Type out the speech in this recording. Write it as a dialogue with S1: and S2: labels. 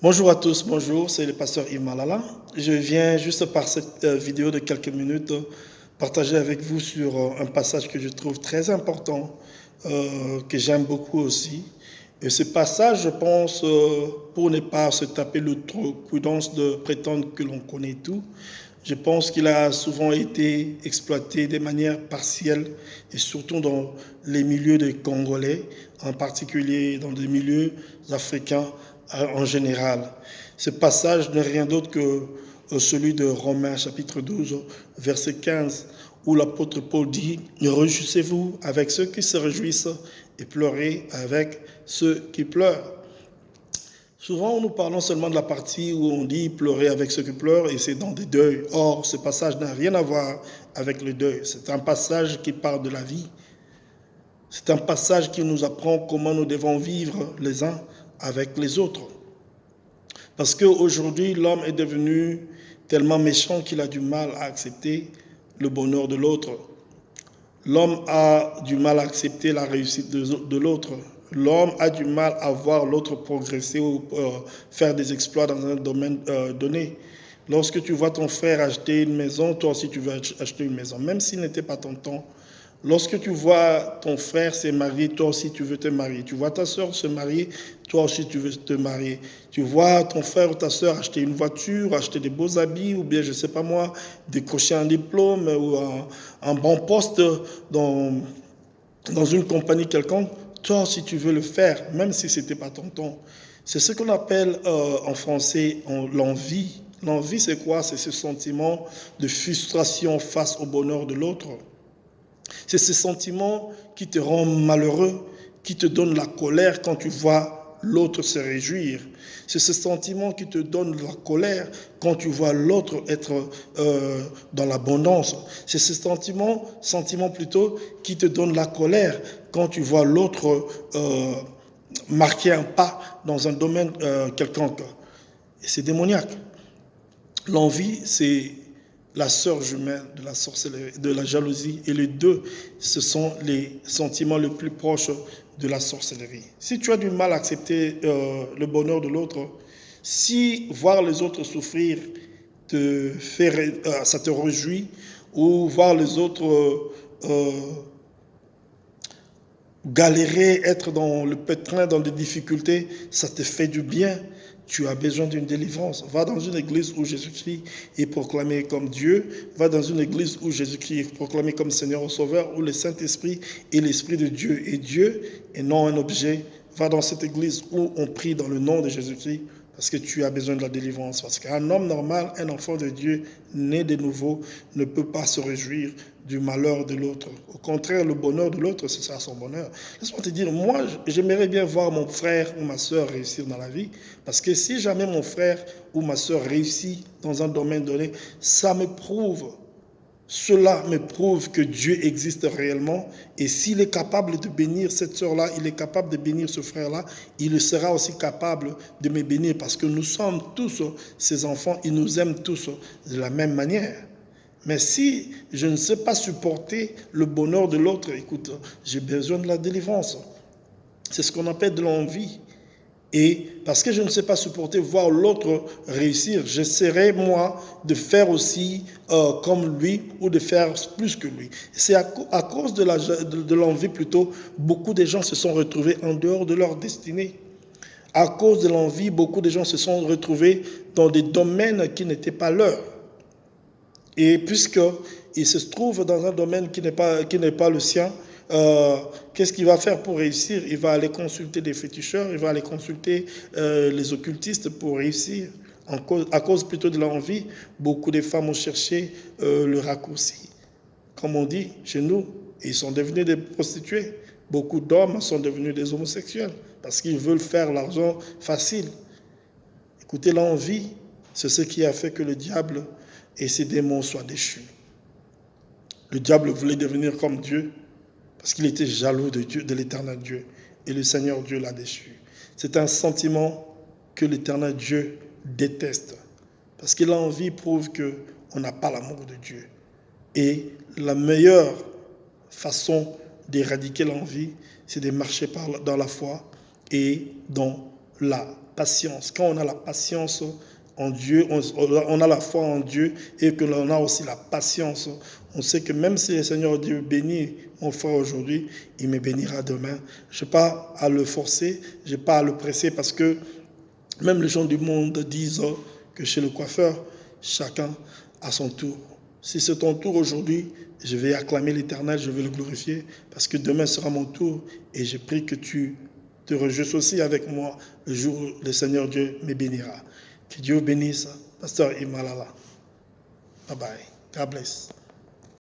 S1: Bonjour à tous, bonjour, c'est le pasteur Yves Malala. Je viens juste par cette vidéo de quelques minutes partager avec vous sur un passage que je trouve très important, que j'aime beaucoup aussi. Et ce passage, je pense, pour ne pas se taper l'outrecuidance de prétendre que l'on connaît tout, je pense qu'il a souvent été exploité de manière partielle et surtout dans les milieux des Congolais, en particulier dans des milieux africains en général. Ce passage n'est rien d'autre que celui de Romains chapitre 12, verset 15, où l'apôtre Paul dit « Réjouissez-vous avec ceux qui se réjouissent et pleurez avec ceux qui pleurent ». Souvent, nous parlons seulement de la partie où on dit pleurer avec ceux qui pleurent et c'est dans des deuils. Or, ce passage n'a rien à voir avec le deuil. C'est un passage qui parle de la vie. C'est un passage qui nous apprend comment nous devons vivre les uns avec les autres. Parce qu'aujourd'hui, l'homme est devenu tellement méchant qu'il a du mal à accepter le bonheur de l'autre. L'homme a du mal à accepter la réussite de l'autre. L'homme a du mal à voir l'autre progresser ou faire des exploits dans un domaine donné. Lorsque tu vois ton frère acheter une maison, toi aussi tu veux acheter une maison, même s'il n'était pas ton temps. Lorsque tu vois ton frère se marier, toi aussi tu veux te marier. Tu vois ta soeur se marier, toi aussi tu veux te marier. Tu vois ton frère ou ta soeur acheter une voiture, acheter des beaux habits, ou bien, je ne sais pas moi, décrocher un diplôme ou un bon poste dans une compagnie quelconque. Toi aussi tu veux le faire, même si ce n'était pas ton temps. C'est ce qu'on appelle en français l'envie. L'envie, c'est quoi? C'est ce sentiment de frustration face au bonheur de l'autre. C'est ce sentiment qui te rend malheureux, qui te donne la colère quand tu vois l'autre se réjouir. C'est ce sentiment qui te donne la colère quand tu vois l'autre être dans l'abondance. C'est ce sentiment plutôt, qui te donne la colère quand tu vois l'autre marquer un pas dans un domaine quelconque. Et c'est démoniaque. L'envie, c'est la sœur jumelle de la sorcellerie, de la jalousie, et les deux, ce sont les sentiments les plus proches de la sorcellerie. Si tu as du mal à accepter le bonheur de l'autre, si voir les autres souffrir ça te réjouit, ou voir les autres galérer, être dans le pétrin, dans des difficultés, ça te fait du bien. Tu as besoin d'une délivrance. Va dans une église où Jésus-Christ est proclamé comme Dieu. Va dans une église où Jésus-Christ est proclamé comme Seigneur et Sauveur, où le Saint-Esprit est l'Esprit de Dieu et Dieu et non un objet. Va dans cette église où on prie dans le nom de Jésus-Christ parce que tu as besoin de la délivrance. Parce qu'un homme normal, un enfant de Dieu, né de nouveau, ne peut pas se réjouir du malheur de l'autre. Au contraire, le bonheur de l'autre, ce sera son bonheur. Laisse-moi te dire, moi, j'aimerais bien voir mon frère ou ma soeur réussir dans la vie. Parce que si jamais mon frère ou ma soeur réussit dans un domaine donné, cela me prouve que Dieu existe réellement. Et s'il est capable de bénir cette soeur-là, il est capable de bénir ce frère-là, il sera aussi capable de me bénir parce que nous sommes tous ses enfants, il nous aime tous de la même manière. Mais si je ne sais pas supporter le bonheur de l'autre, écoute, j'ai besoin de la délivrance. C'est ce qu'on appelle de l'envie. Et parce que je ne sais pas supporter voir l'autre réussir, j'essaierai moi de faire aussi comme lui ou de faire plus que lui. C'est à cause de l'envie plutôt, beaucoup de gens se sont retrouvés en dehors de leur destinée. À cause de l'envie, beaucoup de gens se sont retrouvés dans des domaines qui n'étaient pas leurs. Et puisqu'il se trouve dans un domaine qui n'est pas le sien, qu'est-ce qu'il va faire pour réussir? Il va aller consulter des féticheurs, il va aller consulter les occultistes pour réussir. À cause plutôt de l'envie, beaucoup de femmes ont cherché le raccourci. Comme on dit chez nous, ils sont devenus des prostituées. Beaucoup d'hommes sont devenus des homosexuels parce qu'ils veulent faire l'argent facile. Écoutez, l'envie, c'est ce qui a fait que le diable et ses démons soient déchus. Le diable voulait devenir comme Dieu parce qu'il était jaloux de Dieu, de l'éternel Dieu. Et le Seigneur Dieu l'a déchu. C'est un sentiment que l'éternel Dieu déteste. Parce que l'envie prouve qu'on n'a pas l'amour de Dieu. Et la meilleure façon d'éradiquer l'envie, c'est de marcher dans la foi et dans la patience. Quand on a la patience en Dieu, on a la foi en Dieu et que l'on a aussi la patience, on sait que même si le Seigneur Dieu bénit mon frère aujourd'hui, il me bénira demain. Je n'ai pas à le forcer, je n'ai pas à le presser parce que même les gens du monde disent que chez le coiffeur, chacun a son tour. Si c'est ton tour aujourd'hui, je vais acclamer l'Éternel, je vais le glorifier parce que demain sera mon tour et j'ai pris que tu te réjouisses aussi avec moi le jour où le Seigneur Dieu me bénira. Que Dieu bénisse, Pasteur Imalala. Bye bye. God bless.